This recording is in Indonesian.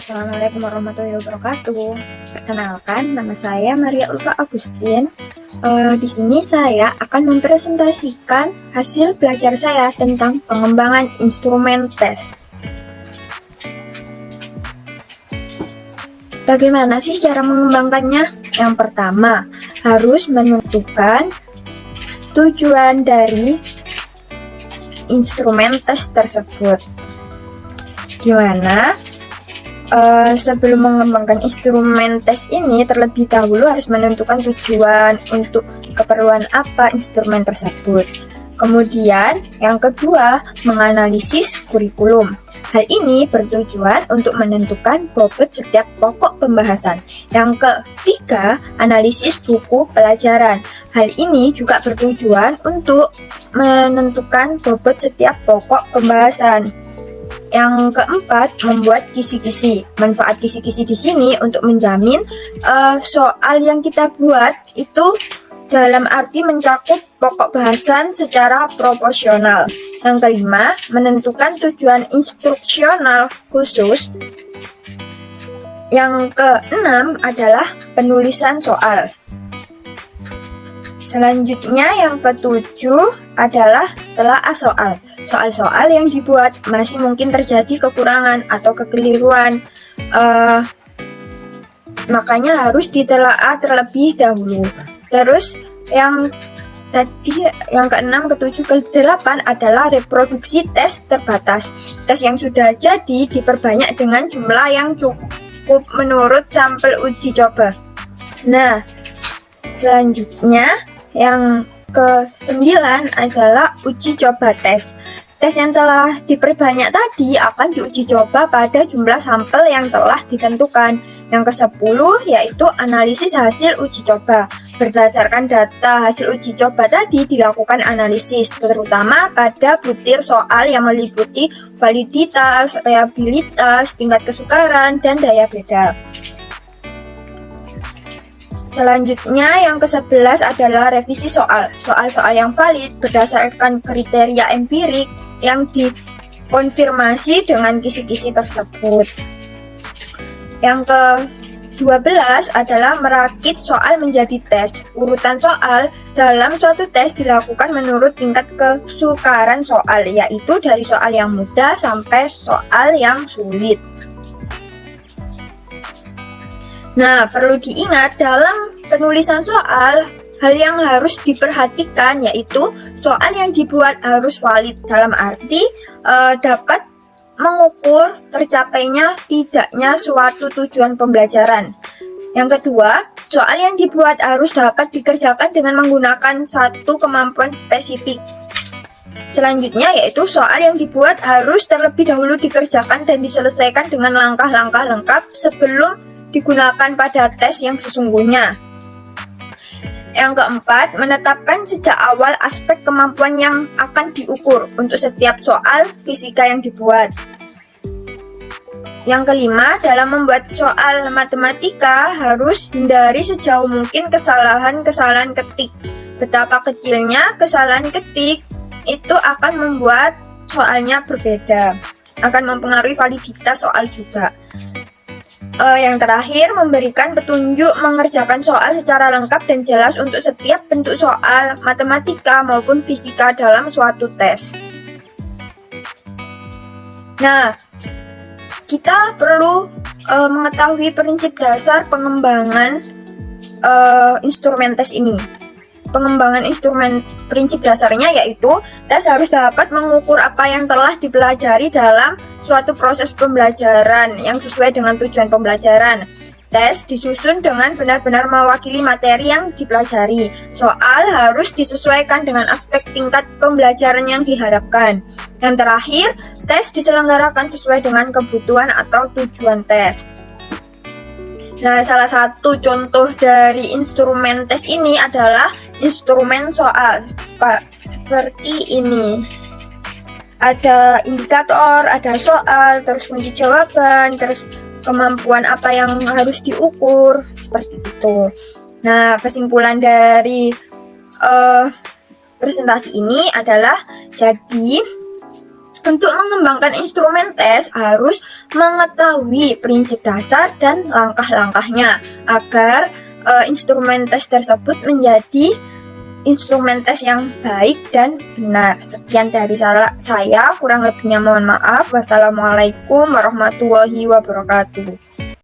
Assalamualaikum warahmatullahi wabarakatuh. Perkenalkan, nama saya Maria Ulfa Agustin. Di sini saya akan mempresentasikan hasil belajar saya tentang pengembangan instrumen tes. Bagaimana sih cara mengembangkannya? Yang pertama, harus menentukan tujuan dari instrumen tes tersebut. Gimana? Sebelum mengembangkan instrumen tes ini, terlebih dahulu harus menentukan tujuan untuk keperluan apa instrumen tersebut. Kemudian, yang kedua, menganalisis kurikulum. Hal ini bertujuan untuk menentukan bobot setiap pokok pembahasan. Yang ketiga, analisis buku pelajaran. Hal ini juga bertujuan untuk menentukan bobot setiap pokok pembahasan. Yang keempat, membuat kisi-kisi. Manfaat kisi-kisi di sini untuk menjamin soal yang kita buat itu dalam arti mencakup pokok bahasan secara proporsional. Yang kelima, menentukan tujuan instruksional khusus. Yang keenam adalah penulisan soal. Selanjutnya yang ketujuh adalah telaah soal. Soal-soal yang dibuat masih mungkin terjadi kekurangan atau kekeliruan, makanya harus ditelaah terlebih dahulu. Terus yang keenam, ketujuh, kedelapan adalah reproduksi tes terbatas. Tes yang sudah jadi diperbanyak dengan jumlah yang cukup menurut sampel uji coba. Nah, selanjutnya yang ke-9 adalah uji coba tes. Tes yang telah diperbanyak tadi akan diuji coba pada jumlah sampel yang telah ditentukan. Yang ke-10 yaitu analisis hasil uji coba. Berdasarkan data hasil uji coba tadi dilakukan analisis, terutama pada butir soal yang meliputi validitas, reliabilitas, tingkat kesukaran, dan daya beda. Selanjutnya yang ke-11 adalah revisi soal. Soal-soal yang valid berdasarkan kriteria empirik yang dikonfirmasi dengan kisi-kisi tersebut. Yang ke-12 adalah merakit soal menjadi tes. Urutan soal dalam suatu tes dilakukan menurut tingkat kesukaran soal, yaitu dari soal yang mudah sampai soal yang sulit. Nah, perlu diingat dalam penulisan soal, hal yang harus diperhatikan yaitu soal yang dibuat harus valid, dalam arti dapat mengukur tercapainya tidaknya suatu tujuan pembelajaran. Yang kedua, soal yang dibuat harus dapat dikerjakan dengan menggunakan satu kemampuan spesifik. Selanjutnya yaitu soal yang dibuat harus terlebih dahulu dikerjakan dan diselesaikan dengan langkah-langkah lengkap sebelum digunakan pada tes yang sesungguhnya. Yang keempat, menetapkan sejak awal aspek kemampuan yang akan diukur untuk setiap soal fisika yang dibuat. Yang kelima, dalam membuat soal matematika harus hindari sejauh mungkin kesalahan-kesalahan ketik. Betapa kecilnya kesalahan ketik itu akan membuat soalnya berbeda, akan mempengaruhi validitas soal juga. Yang terakhir, memberikan petunjuk mengerjakan soal secara lengkap dan jelas untuk setiap bentuk soal matematika maupun fisika dalam suatu tes. Nah, kita perlu mengetahui prinsip dasar pengembangan instrumen tes ini. Pengembangan instrumen prinsip dasarnya yaitu tes harus dapat mengukur apa yang telah dipelajari dalam suatu proses pembelajaran yang sesuai dengan tujuan pembelajaran. Tes disusun dengan benar-benar mewakili materi yang dipelajari. Soal harus disesuaikan dengan aspek tingkat pembelajaran yang diharapkan. Yang terakhir, tes diselenggarakan sesuai dengan kebutuhan atau tujuan tes. Nah, salah satu contoh dari instrumen tes ini adalah instrumen soal seperti ini. Ada indikator, ada soal, terus kunci jawaban, terus kemampuan apa yang harus diukur, seperti itu. Nah, kesimpulan dari presentasi ini adalah jadi Untuk mengembangkan instrumen tes harus mengetahui prinsip dasar dan langkah-langkahnya agar instrumen tes tersebut menjadi instrumen tes yang baik dan benar. Sekian dari saya, kurang lebihnya mohon maaf. Wassalamualaikum warahmatullahi wabarakatuh.